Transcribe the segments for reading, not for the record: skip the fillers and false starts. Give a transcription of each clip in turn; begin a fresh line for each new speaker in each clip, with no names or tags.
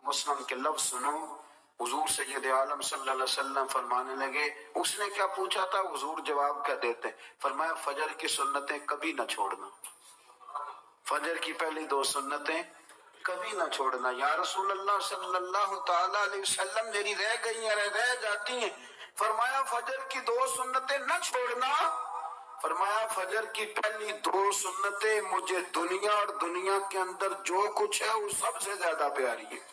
مسلم کے لفظ سنو، حضور سید عالم صلی اللہ علیہ وسلم فرمانے لگے، اس نے کیا پوچھا تھا، حضور جواب کیا دیتے، فرمایا فجر کی سنتیں کبھی نہ چھوڑنا، فجر کی پہلی 2 سنتیں کبھی نہ چھوڑنا۔ یا رسول اللہ صلی اللہ تعالی علیہ وسلم میری رہ گئی ہیں، رہ جاتی ہیں، فرمایا فجر کی 2 سنتیں نہ چھوڑنا، فرمایا فجر کی پہلی 2 سنتیں مجھے دنیا اور دنیا کے اندر جو کچھ ہے وہ سب سے زیادہ پیاری ہے۔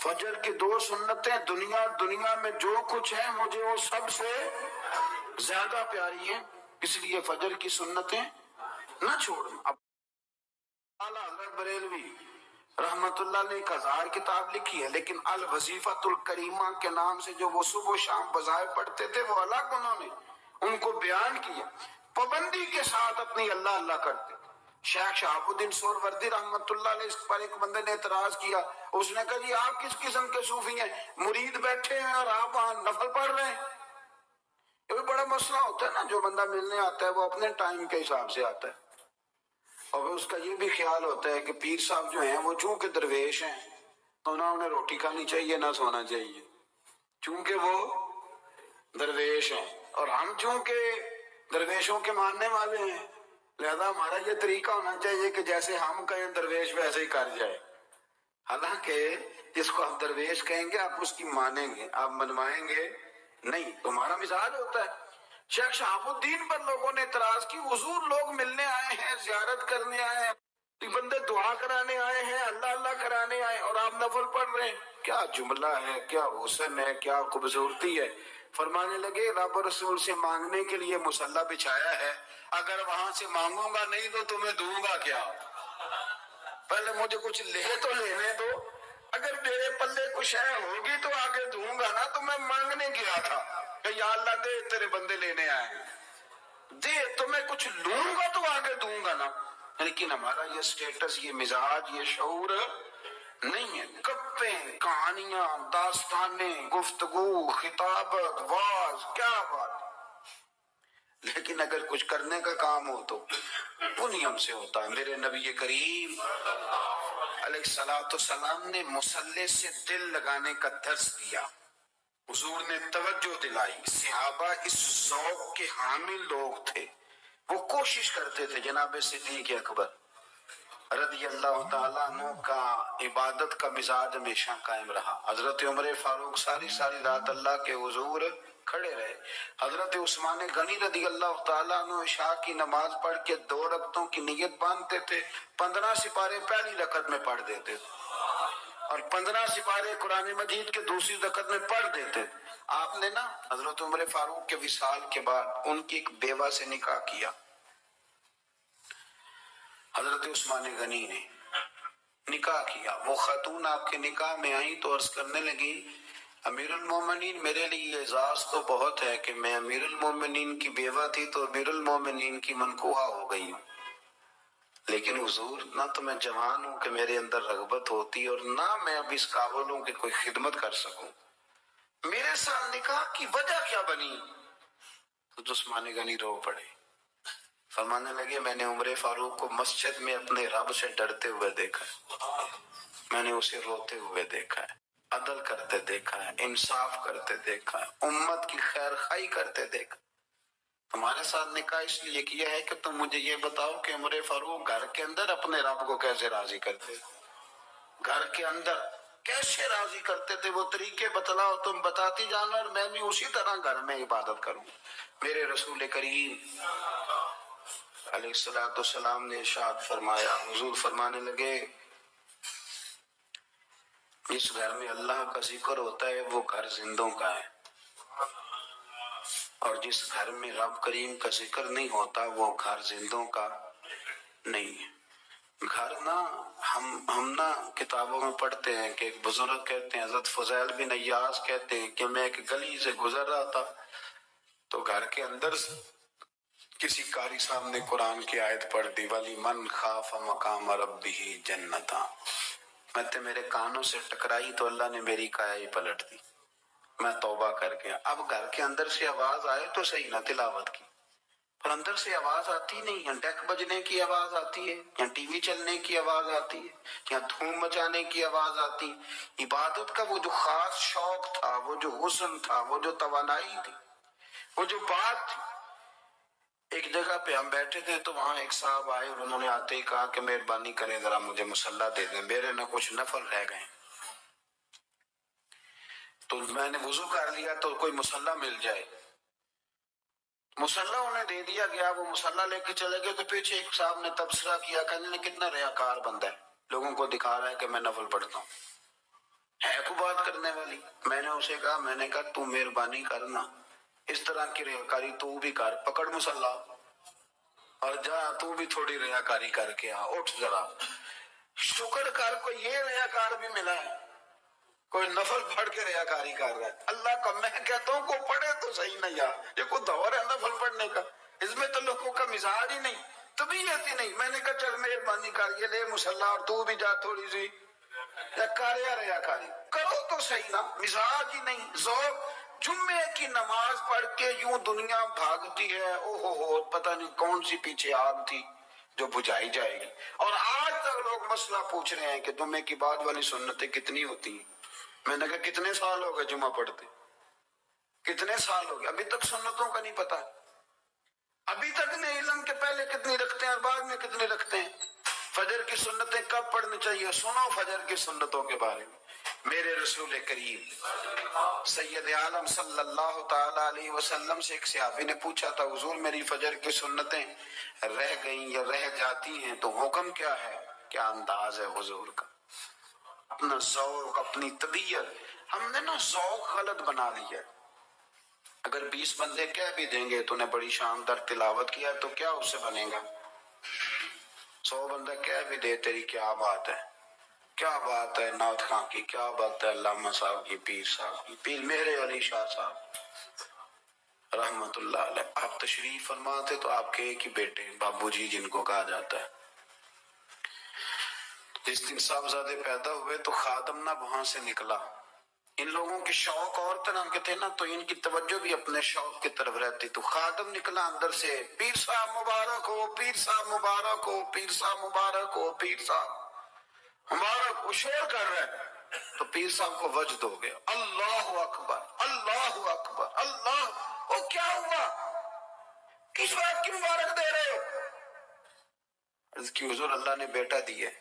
فجر کی 2 سنتیں دنیا اور دنیا میں جو کچھ ہے مجھے وہ سب سے زیادہ پیاری ہے، اس لیے فجر کی سنتیں نہ چھوڑنا۔ اب اعلیٰ حضرت بریلوی رحمت اللہ نے 1000 کتاب لکھی ہے، لیکن الوظیفۃ الکریمہ کے نام سے جو وہ صبح و شام وظائف پڑھتے تھے وہ الگ انہوں نے ان کو بیان کیا، پابندی کے ساتھ اپنی اللہ اللہ کرتے۔ شیخ شہاب الدین سہروردی رحمت اللہ علیہ اس پر ایک بندے نے اعتراض کیا، اس نے کہا جی آپ کس قسم کے صوفی ہیں، مرید بیٹھے ہیں اور آپ وہاں نفل پڑھ رہے ہیں۔ یہ بھی بڑا مسئلہ ہوتا ہے نا، جو بندہ ملنے آتا ہے وہ اپنے ٹائم کے حساب سے آتا ہے، اور اس کا یہ بھی خیال ہوتا ہے کہ پیر صاحب جو ہیں وہ چونکہ درویش ہیں تو نہ انہیں روٹی کھانی چاہیے نہ سونا چاہیے، چونکہ وہ درویش ہیں، اور ہم چونکہ درویشوں کے ماننے والے ہیں لہذا ہمارا یہ طریقہ ہونا چاہیے کہ جیسے ہم کہیں درویش ویسے ہی کر جائے، حالانکہ جس کو آپ درویش کہیں گے آپ اس کی مانیں گے، آپ منوائیں گے نہیں، تمہارا مزاج ہوتا ہے۔ شیخ شہاب الدین پر لوگوں نے اعتراض کی، حضور لوگ ملنے آئے ہیں، زیارت کرنے آئے ہیں، بندے دعا کرانے آئے ہیں، اللہ اللہ کرانے آئے اور آپ نفل پڑھ رہے ہیں، کیا جملہ ہے، کیا حسن ہے، کیا خوبصورتی ہے۔ فرمانے لگے رب رسول سے مانگنے کے لیے مصلی بچھایا ہے، اگر وہاں سے مانگوں گا نہیں تو تمہیں دوں گا کیا، پہلے مجھے کچھ لے تو لینے دو، اگر میرے پلے کچھ ہے ہوگی تو آگے دوں گا نا، تو میں مانگنے گیا تھا کہ یا اللہ دے تیرے بندے لینے آئے ہیں، دے تو میں کچھ لوں گا تو آگے دوں گا نا، لیکن ہمارا یہ سٹیٹس، یہ مزاج، یہ شعور نہیں ہے۔ گپیں، کہانیاں، داستانیں، گفتگو، خطابت، واز، کیا بات، لیکن اگر کچھ کرنے کا کام ہو تو وہ نہیں ہم سے ہوتا ہے۔ میرے نبی کریم علیہ السلام نے مصلی سے دل لگانے کا درس دیا، حضور نے توجہ دلائی، صحابہ اس ذوق کے حامل لوگ تھے، وہ کوشش کرتے تھے۔ جناب صدیق اکبر رضی اللہ تعالیٰ عنہ کا عبادت کا مزاج ہمیشہ قائم رہا۔ حضرت عمر فاروق ساری رات اللہ کے حضور کھڑے رہے۔ حضرت عثمان غنی رضی اللہ تعالیٰ عنہ عشاء کی نماز پڑھ کے 2 رکعتوں کی نیت باندھتے تھے، 15 سپارے پہلی رکعت میں پڑھ دیتے تھے اور 15 سپارے قرآن مجید کے دوسری رکعت میں پڑھ دیتے تھے۔ آپ نے نا حضرت عمر فاروق کے وصال کے بعد ان کی ایک بیوہ سے نکاح کیا، حضرت عثمان غنی نے نکاح کیا۔ وہ خاتون آپ کے نکاح میں آئیں تو عرض کرنے لگی امیر المومنین میرے لیے اعزاز تو بہت ہے کہ میں امیر المومنین کی بیوہ تھی تو امیر المومنین کی منکوحہ ہو گئی ہوں، لیکن حضور نہ تو میں جوان ہوں کہ میرے اندر رغبت ہوتی اور نہ میں اب اس قابل ہوں کہ کوئی خدمت کر سکوں، میرے ساتھ نکاح کی وجہ کیا بنی؟ تو عثمان غنی رو پڑے، فرمانے لگے میں نے عمر فاروق کو مسجد میں اپنے رب سے ڈرتے ہوئے دیکھا ہے، میں نے اسے روتے ہوئے دیکھا ہے، عدل کرتے دیکھا ہے، انصاف کرتے دیکھا ہے، امت کی خیر خواہی کرتے دیکھا۔ تمہارے ساتھ نکاح اس لیے کیا ہے کہ تم مجھے یہ بتاؤ کہ عمر فاروق گھر کے اندر اپنے رب کو کیسے راضی کرتے، گھر کے اندر کیسے راضی کرتے تھے، وہ طریقے بتلاؤ، تم بتاتی جانا اور میں بھی اسی طرح گھر میں عبادت کروں۔ میرے رسول کریم علیہ السلام نے ارشاد فرمایا، حضور فرمانے لگے جس گھر میں اللہ کا ذکر ہوتا ہے وہ گھر زندوں کا ہے، اور جس گھر میں رب کریم کا ذکر نہیں ہوتا وہ گھر زندوں کا نہیں ہے۔ گھر نا ہم نا کتابوں میں پڑھتے ہیں کہ ایک بزرگ کہتے ہیں، حضرت فضیل بن ایاز کہتے ہیں کہ میں ایک گلی سے گزر رہا تھا تو گھر کے اندر کسی قاری صاحب نے قرآن کی آیت پڑھ دی، وَلِمَنْ خَافَ مَقَامَ رَبِّهِ جَنَّتَانِ، میں تے میرے کانوں سے ٹکرائی تو اللہ نے میری کایا ہی پلٹ دی، میں توبہ کر گیا۔ اب گھر کے اندر سے آواز آئے تو صحیح نہ تلاوت کی، پر اندر سے آواز آتی نہیں، یا ڈیک بجنے کی آواز آتی ہے، یا ٹی وی چلنے کی آواز آتی ہے، یا دھوم مچانے کی آواز آتی ہے۔ عبادت کا وہ جو خاص شوق تھا، وہ جو حسن تھا، وہ جو توانائی تھی، وہ جو بات تھی۔ ایک جگہ پہ ہم بیٹھے تھے تو وہاں ایک صاحب آئے اور انہوں نے آتے ہی کہا کہ مہربانی کریں ذرا مجھے مصلی دے دیں، میرے نہ کچھ نفل رہ گئے۔ تو میں نے وضو کر لیا تو کوئی مصلی مل جائے، مصلی انہیں دے دیا گیا، وہ مصلی لے کے چلے گئے۔ تو پیچھے ایک صاحب نے تبصرہ کیا، کہنے کتنا ریاکار بندہ ہے، لوگوں کو دکھا رہا ہے کہ میں نفل پڑھتا ہوں، ہے کو بات کرنے والی۔ میں نے اسے کہا، میں نے کہا تو مہربانی کرنا، اس طرح کی ریاکاری تو بھی کر، پکڑ مصلی اور جا تو بھی تھوڑی ریاکاری کر کے آ، اٹھ ذرا شکر کر، کوئی یہ ریاکار بھی ملا ہے، کوئی نفل پڑھ کے ریاکاری کر رہا ہے۔ اللہ کا میں کہتا ہوں کو پڑھے تو صحیح نہ یار، یہ کوئی دور ہے نفل پڑھنے کا، اس میں تو لوگوں کا مزاج ہی نہیں، طبیعت ہی نہیں۔ میں نے کہا چل مہربانی کر، یہ لے مصلی اور تو بھی جا تھوڑی سی یا کر یا ریاکاری کرو تو صحیح نا، مزاج ہی نہیں، ذوق۔ جمعے کی نماز پڑھ کے یوں دنیا بھاگتی ہے، او ہو پتہ نہیں کون سی پیچھے آگ تھی جو بجھائی جائے گی۔ اور آج تک لوگ مسئلہ پوچھ رہے ہیں کہ جمعے کی بعد والی سنتیں کتنی ہوتی ہیں۔ میں نے کہا کتنے سال ہو گئے جمعہ پڑھتے، کتنے سال ہو گئے، ابھی تک سنتوں کا نہیں پتا، ابھی تک نہیں علم کے پہلے کتنی رکھتے ہیں اور بعد میں کتنی رکھتے ہیں۔ فجر کی سنتیں کب پڑھنی چاہیے، سنو فجر کی سنتوں کے بارے میں۔ میرے رسول کریم سید عالم صلی اللہ تعالی علیہ وسلم سے ایک صحابی نے پوچھا تھا، حضور میری فجر کی سنتیں رہ گئیں یا رہ جاتی ہیں تو حکم کیا ہے؟ کیا انداز ہے حضور کا، اپنا ذوق، اپنی طبیعت۔ ہم نے نا ذوق غلط بنا لیا ہے۔ اگر 20 بندے کہہ بھی دیں گے تو نے بڑی شاندار تلاوت کیا تو کیا اس سے بنے گا؟ 100 بندہ کہہ بھی دے تیری کیا بات ہے، کیا بات ہے نعت خاں کی، کیا بات ہے علامہ صاحب کی، پیر صاحب کی، پیر مہر علی شاہ صاحب رحمت اللہ علیہ۔ آپ تشریف فرماتے تو آپ کے ایک ہی بیٹے بابو جی جن کو کہا جاتا ہے، جس دن صاحبزادے پیدا ہوئے تو خادم نہ وہاں سے نکلا۔ ان لوگوں کے شوق اور طرح کے تھے نا، تو ان کی توجہ بھی اپنے شوق کی طرف رہتی۔ تو خادم نکلا اندر سے، پیر صاحب مبارک ہو، پیر صاحب مبارک ہو، پیر صاحب مبارک ہو، پیر صاحب مبارک، وہ شور کر رہا ہے۔ تو پیر صاحب کو وجد ہو گیا، اللہ اکبر اللہ اکبر اللہ۔ وہ کیا ہوا، کس بات کی مبارک دے رہے ہو؟ عرض کی حضور اللہ نے بیٹا دی ہے۔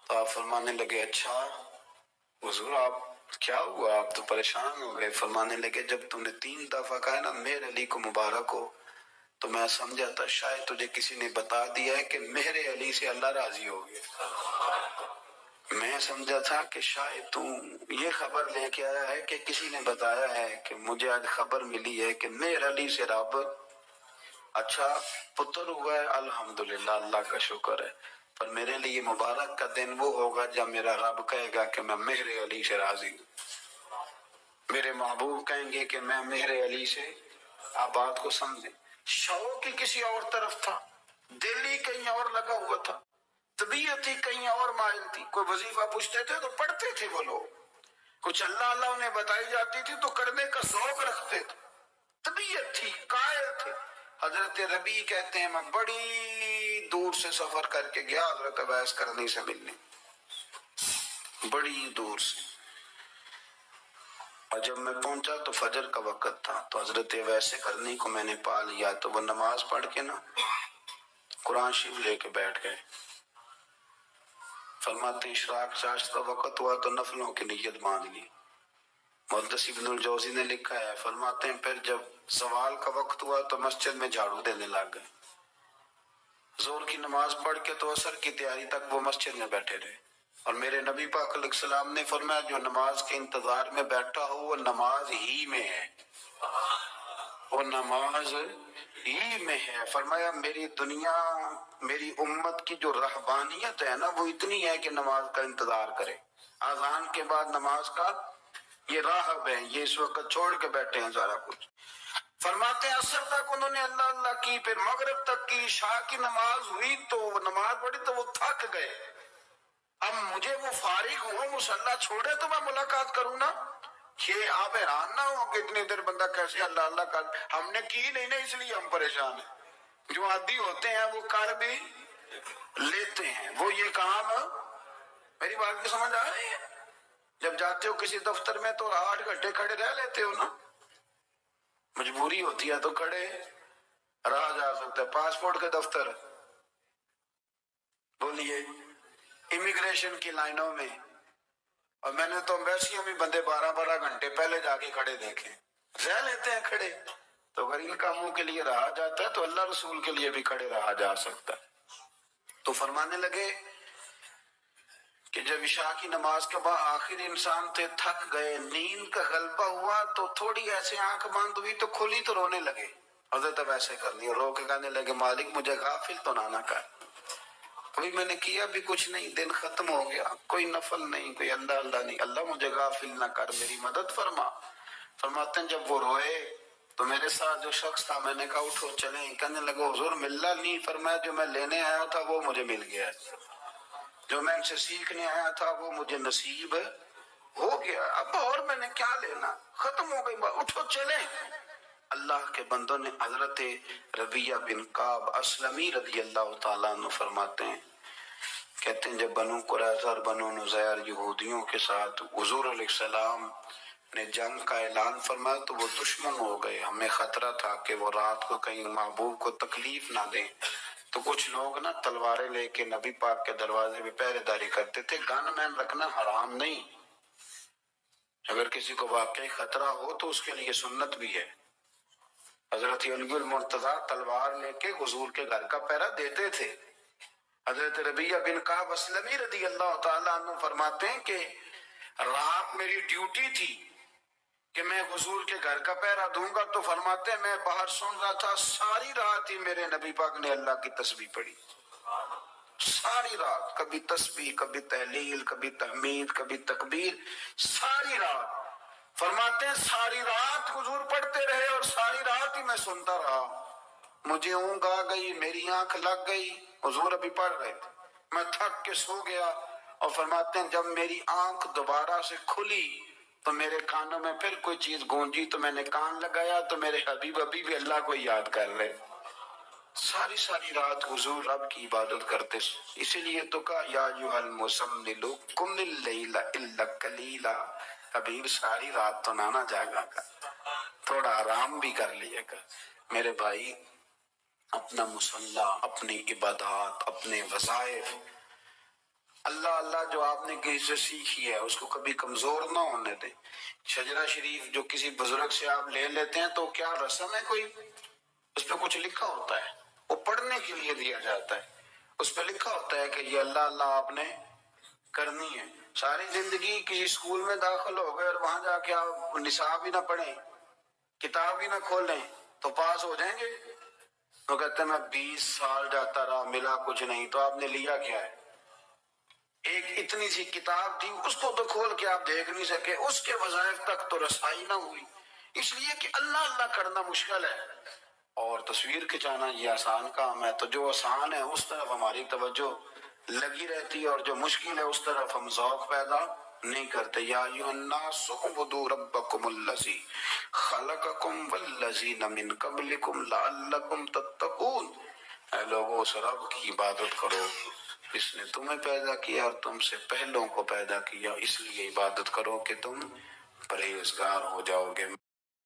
تو آپ فرمانے لگے اچھا حضور آپ کیا ہوا، آپ تو پریشان ہو گئے۔ فرمانے لگے جب تم نے 3 دفعہ کہا نا مہر علی کو مبارک ہو تو میں سمجھا تھا شاید تجھے کسی نے بتا دیا ہے کہ مہر علی سے اللہ راضی ہو گیا۔ میں سمجھا تھا کہ شاید تو یہ خبر لے کے آیا ہے کہ کسی نے بتایا ہے کہ مجھے آج خبر ملی ہے کہ مہر علی سے رب اچھا پتر ہوا ہے، الحمدللہ اللہ کا شکر ہے۔ پر میرے لیے مبارک کا دن وہ ہوگا جب میرا رب کہے گا کہ میں مہر علی سے راضی ہوں، میرے محبوب کہیں گے کہ میں مہر علی سے۔ آپ بات کو سمجھیں، شوق ہی کسی اور طرف تھا، دل ہی کہیں اور لگا ہوا تھا، طبیعت ہی کہیں اور مائل تھی۔ کوئی وظیفہ پوچھتے تھے تو پڑھتے تھے وہ لوگ، کچھ اللہ اللہ انہیں بتائی جاتی تھی تو کرنے کا ذوق رکھتے تھے، طبیعت تھی، قائل تھے۔ حضرت ربیع کہتے ہیں میں بڑی دور سے سفر کر کے گیا حضرت اویس کرنی سے ملنے، بڑی دور سے، اور جب میں پہنچا تو فجر کا وقت تھا۔ تو حضرت اویس کرنی کو میں نے پا لیا تو وہ نماز پڑھ کے نا قرآن شریف لے کے بیٹھ گئے۔ فرماتے ہیں اشراق چاشت کا وقت ہوا تو نفلوں کی نیت باندھ لی۔ محدث ابن الجوزی نے لکھا ہے، فرماتے ہیں پھر جب زوال کا وقت ہوا تو مسجد میں جھاڑو دینے لگ گئے۔ ظہر کی نماز پڑھ کے تو عصر کی تیاری تک وہ مسجد میں بیٹھے رہے۔ اور میرے نبی پاک علیہ السلام نے فرمایا جو نماز کے انتظار میں بیٹھا ہو وہ نماز ہی میں ہے، وہ نماز ہی میں ہے۔ فرمایا میری دنیا میری امت کی جو رہبانیت ہے نا وہ اتنی ہے کہ نماز کا انتظار کرے، اذان کے بعد نماز کا یہ راہب ہے، یہ اس وقت چھوڑ کے بیٹھے ہیں سارا کچھ۔ فرماتے ہیں عصر تک انہوں نے اللہ اللہ کی، پھر مغرب تک کی، عشاء کی نماز ہوئی تو وہ نماز پڑھی تو وہ تھک گئے۔ اب مجھے وہ فارغ ہو مصلی چھوڑے تو میں ملاقات کروں نا، یہ آپ حیران نہ ہو کہ اتنی دیر بندہ کیسے اللہ اللہ کر، ہم نے کی نہیں نا اس لیے ہم پریشان ہیں۔ جو عادی ہوتے ہیں وہ کر بھی لیتے ہیں، وہ یہ کام، میری بات کی سمجھ آ رہی ہے؟ جب جاتے ہو کسی دفتر میں تو 8 گھنٹے کھڑے رہ لیتے ہو نا، مجبوری ہوتی ہے تو کھڑے رہا جا سکتا ہے۔ پاسپورٹ کے دفتر بولیے، امیگریشن کی لائنوں میں، اور میں نے تو ایمبیسیوں میں بندے 12 گھنٹے پہلے جا کے کھڑے دیکھے، رہ لیتے ہیں کھڑے۔ تو اگر ان کاموں کے لیے رہا جاتا ہے تو اللہ رسول کے لیے بھی کھڑے رہا جا سکتا ہے۔ تو فرمانے لگے کہ جب عشاء کی نماز کے بعد آخر انسان تھے، تھک گئے، نیند کا غلبہ ہوا، تو تھوڑی ایسے آنکھ بند ہوئی تو کھلی تو رونے لگے۔ حضرت اب ایسے کر لیا، رو کے کہنے لگے مالک مجھے غافل تو نہ کر، کوئی میں نے کیا بھی کچھ نہیں، دن ختم ہو گیا، کوئی نفل نہیں، کوئی اللہ اللہ نہیں، اللہ مجھے غافل نہ کر، میری مدد فرما۔ فرماتے ہیں جب وہ روئے تو میرے ساتھ جو شخص تھا، میں نے کہا اٹھو چلیں، کہنے لگا حضور ملنا نہیں، فرمایا جو میں لینے آیا تھا وہ مجھے مل گیا، جو میں ان سے سیکھنے آیا تھا وہ مجھے نصیب ہو گیا، اب اور میں نے کیا لینا، ختم ہو گئی بات، اٹھو چلیں۔ اللہ کے بندوں نے حضرت ربیہ بن کعب اسلمی رضی اللہ تعالیٰ عنہ فرماتے ہیں، کہتے ہیں جب بنو قریظہ اور بنو نذیر یہودیوں کے ساتھ حضور علیہ السلام نے جنگ کا اعلان فرمایا تو وہ دشمن ہو گئے، ہمیں خطرہ تھا کہ وہ رات کو کہیں محبوب کو تکلیف نہ دیں، تو کچھ لوگ نا تلواریں لے کے نبی پاک کے دروازے پہ پہرے داری کرتے تھے۔ گن مین رکھنا حرام نہیں، اگر کسی کو واقعی خطرہ ہو تو اس کے لیے سنت بھی ہے۔ حضرت علی المرتضیٰ تلوار لے کے حضور کے گھر کا پہرا دیتے تھے۔ حضرت ربیہ بن کعب اسلمی رضی اللہ تعالیٰ عنہ فرماتے ہیں کہ رات میری ڈیوٹی تھی کہ میں حضور کے گھر کا پہرا دوں گا، تو فرماتے ہیں میں باہر سن رہا تھا، ساری رات ہی میرے نبی پاک نے اللہ کی تسبیح پڑھی، ساری رات، کبھی تسبیح، کبھی تحلیل، کبھی تحمید، کبھی تکبیر، ساری رات۔ فرماتے ہیں ساری رات حضور پڑھتے رہے اور ساری رات ہی میں سنتا رہا، مجھے اونگ آ گئی، میری آنکھ لگ گئی، حضور ابھی پڑھ رہے تھے، میں تھک کے سو گیا، اور فرماتے ہیں جب میری آنکھ دوبارہ سے کھلی تو میرے کانوں میں پھر کوئی چیز گونجی، تو میں نے کان لگایا تو میرے حبیب ابھی بھی اللہ کو یاد کر رہے، ساری رات حضور رب کی عبادت کرتے۔ اسی لیے تو کہا یا ایھا المزمل قم اللیل الا قلیلا، حبیب ساری رات تو نہ جاگا کر، تھوڑا آرام بھی کر لیا کر۔ میرے بھائی اپنا مصلی، اپنی عبادات، اپنے وظائف، اللہ اللہ جو آپ نے کسی سے سیکھی ہے اس کو کبھی کمزور نہ ہونے دیں۔ شجرہ شریف جو کسی بزرگ سے آپ لے لیتے ہیں تو کیا رسم ہے کوئی؟ اس پہ کچھ لکھا ہوتا ہے، وہ پڑھنے کے لیے دیا جاتا ہے، اس پہ لکھا ہوتا ہے کہ یہ اللہ اللہ آپ نے کرنی ہے۔ ساری زندگی کسی اسکول میں داخل ہو گئے اور وہاں جا کے آپ نصاب ہی نہ پڑھیں، کتاب ہی نہ کھولیں تو پاس ہو جائیں گے؟ تو کہتے ہیں میں 20 سال جاتا رہا ملا کچھ نہیں، تو آپ نے لیا کیا ہے؟ ایک اتنی سی کتاب تھی، اس کو تو کھول کے آپ دیکھ نہیں سکے، اس کے وظائف تک تو رسائی نہ ہوئی، اس لیے کہ اللہ اللہ کرنا مشکل ہے اور تصویر کھچانا یہ آسان کام ہے۔ تو جو آسان ہے اس طرف ہماری توجہ لگی رہتی ہے اور جو مشکل ہے اس طرف ہم ذوق پیدا نہیں کرتے۔ یا ایھا الناس اعبدوا ربکم الذی خلقکم والذین من قبلکم لعلکم تتقون، اے لوگو اس رب کی عبادت کرو جس نے تمہیں پیدا کیا اور تم سے پہلوں کو پیدا کیا، اس لیے عبادت کرو کہ تم پرہیزگار ہو جاؤ گے۔